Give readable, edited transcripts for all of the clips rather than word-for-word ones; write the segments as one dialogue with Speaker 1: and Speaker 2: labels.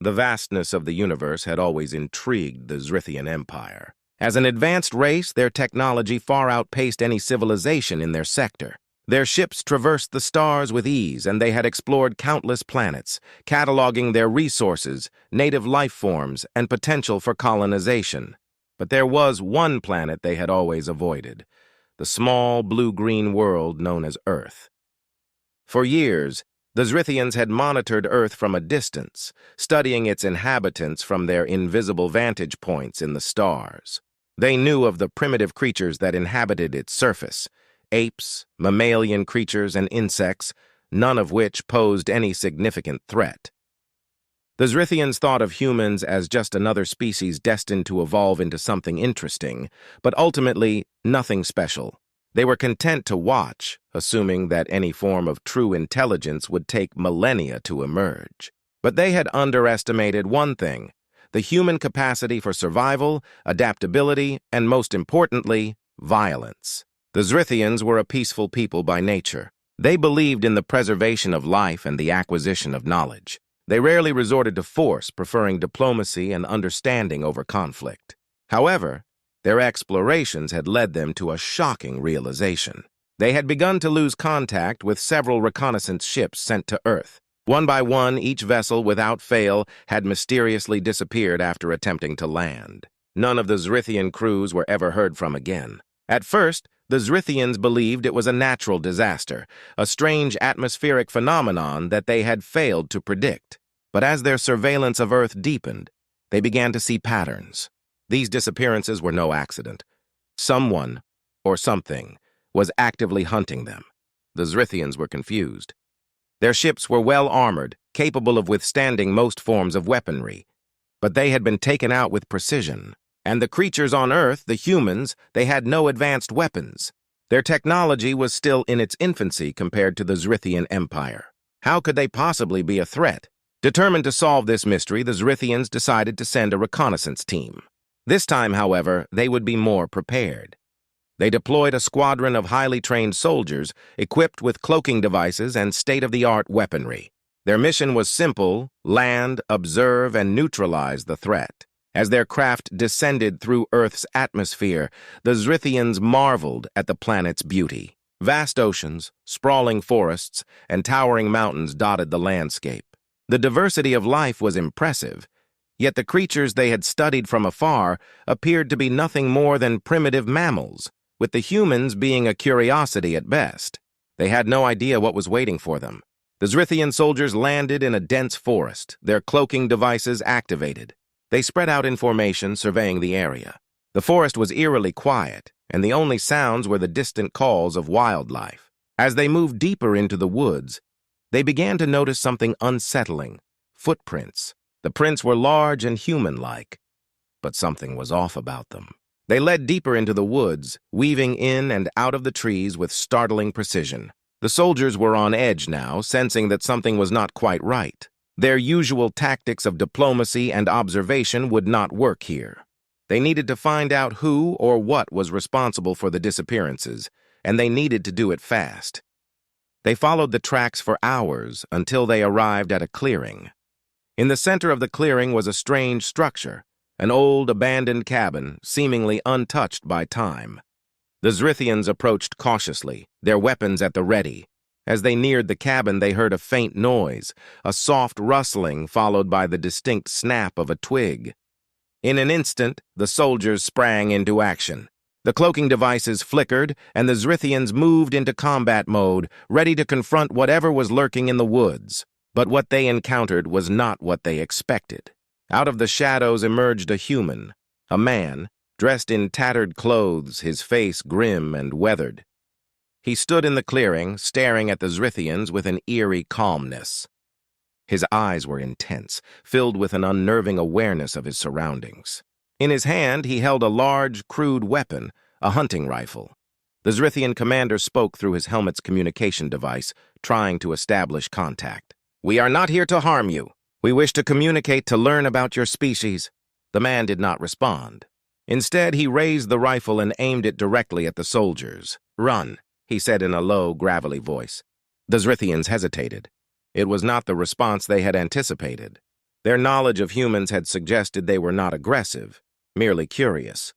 Speaker 1: The vastness of the universe had always intrigued the Zrithian Empire. As an advanced race, their technology far outpaced any civilization in their sector. Their ships traversed the stars with ease, and they had explored countless planets, cataloging their resources, native life forms, and potential for colonization. But there was one planet they had always avoided, the small blue-green world known as Earth. For years, the Zrithians had monitored Earth from a distance, studying its inhabitants from their invisible vantage points in the stars. They knew of the primitive creatures that inhabited its surface, apes, mammalian creatures, and insects, none of which posed any significant threat. The Zrithians thought of humans as just another species destined to evolve into something interesting, but ultimately nothing special. They were content to watch, assuming that any form of true intelligence would take millennia to emerge. But they had underestimated one thing: the human capacity for survival, adaptability, and most importantly, violence. The Zrithians were a peaceful people by nature. They believed in the preservation of life and the acquisition of knowledge. They rarely resorted to force, preferring diplomacy and understanding over conflict. However, their explorations had led them to a shocking realization. They had begun to lose contact with several reconnaissance ships sent to Earth. One by one, each vessel, without fail, had mysteriously disappeared after attempting to land. None of the Zrithian crews were ever heard from again. At first, the Zrithians believed it was a natural disaster, a strange atmospheric phenomenon that they had failed to predict. But as their surveillance of Earth deepened, they began to see patterns. These disappearances were no accident. Someone, or something, was actively hunting them. The Zrithians were confused. Their ships were well armored, capable of withstanding most forms of weaponry. But they had been taken out with precision. And the creatures on Earth, the humans, they had no advanced weapons. Their technology was still in its infancy compared to the Zrithian Empire. How could they possibly be a threat? Determined to solve this mystery, the Zrithians decided to send a reconnaissance team. This time, however, they would be more prepared. They deployed a squadron of highly trained soldiers equipped with cloaking devices and state-of-the-art weaponry. Their mission was simple: land, observe, and neutralize the threat. As their craft descended through Earth's atmosphere, the Zrithians marveled at the planet's beauty. Vast oceans, sprawling forests, and towering mountains dotted the landscape. The diversity of life was impressive, yet the creatures they had studied from afar appeared to be nothing more than primitive mammals, with the humans being a curiosity at best. They had no idea what was waiting for them. The Zrithian soldiers landed in a dense forest, their cloaking devices activated. They spread out in formation, surveying the area. The forest was eerily quiet, and the only sounds were the distant calls of wildlife. As they moved deeper into the woods, they began to notice something unsettling: footprints. The prints were large and human-like, but something was off about them. They led deeper into the woods, weaving in and out of the trees with startling precision. The soldiers were on edge now, sensing that something was not quite right. Their usual tactics of diplomacy and observation would not work here. They needed to find out who or what was responsible for the disappearances, and they needed to do it fast. They followed the tracks for hours until they arrived at a clearing. In the center of the clearing was a strange structure, an old abandoned cabin, seemingly untouched by time. The Zrithians approached cautiously, their weapons at the ready. As they neared the cabin, they heard a faint noise, a soft rustling followed by the distinct snap of a twig. In an instant, the soldiers sprang into action. The cloaking devices flickered, and the Zrithians moved into combat mode, ready to confront whatever was lurking in the woods. But what they encountered was not what they expected. Out of the shadows emerged a human, a man, dressed in tattered clothes, his face grim and weathered. He stood in the clearing, staring at the Zrithians with an eerie calmness. His eyes were intense, filled with an unnerving awareness of his surroundings. In his hand, he held a large, crude weapon, a hunting rifle. The Zrithian commander spoke through his helmet's communication device, trying to establish contact. "We are not here to harm you. We wish to communicate to learn about your species." The man did not respond. Instead, he raised the rifle and aimed it directly at the soldiers. "Run," he said in a low, gravelly voice. The Zrithians hesitated. It was not the response they had anticipated. Their knowledge of humans had suggested they were not aggressive, merely curious.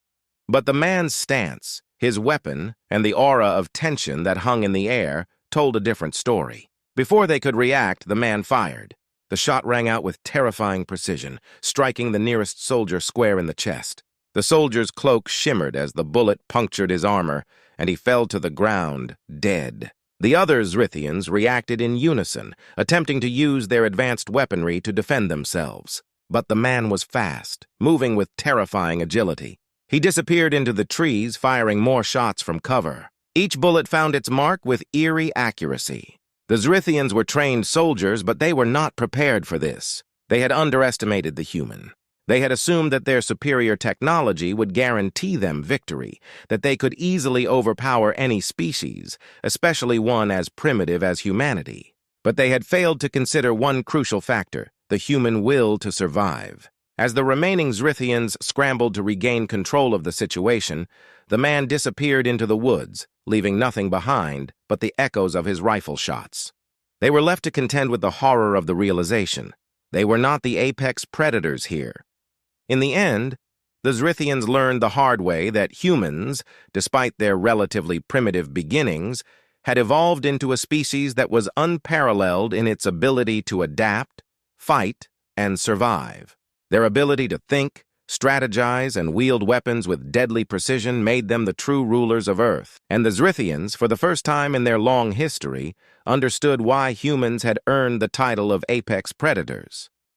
Speaker 1: But the man's stance, his weapon, and the aura of tension that hung in the air told a different story. Before they could react, the man fired. The shot rang out with terrifying precision, striking the nearest soldier square in the chest. The soldier's cloak shimmered as the bullet punctured his armor, and he fell to the ground, dead. The other Zrithians reacted in unison, attempting to use their advanced weaponry to defend themselves. But the man was fast, moving with terrifying agility. He disappeared into the trees, firing more shots from cover. Each bullet found its mark with eerie accuracy. The Zrithians were trained soldiers, but they were not prepared for this. They had underestimated the human. They had assumed that their superior technology would guarantee them victory, that they could easily overpower any species, especially one as primitive as humanity. But they had failed to consider one crucial factor: the human will to survive. As the remaining Zrithians scrambled to regain control of the situation, the man disappeared into the woods, leaving nothing behind but the echoes of his rifle shots. They were left to contend with the horror of the realization. They were not the apex predators here. In the end, the Zrithians learned the hard way that humans, despite their relatively primitive beginnings, had evolved into a species that was unparalleled in its ability to adapt, fight, and survive. Their ability to think, strategize, and wield weapons with deadly precision made them the true rulers of Earth. And the Zrithians, for the first time in their long history, understood why humans had earned the title of apex predators.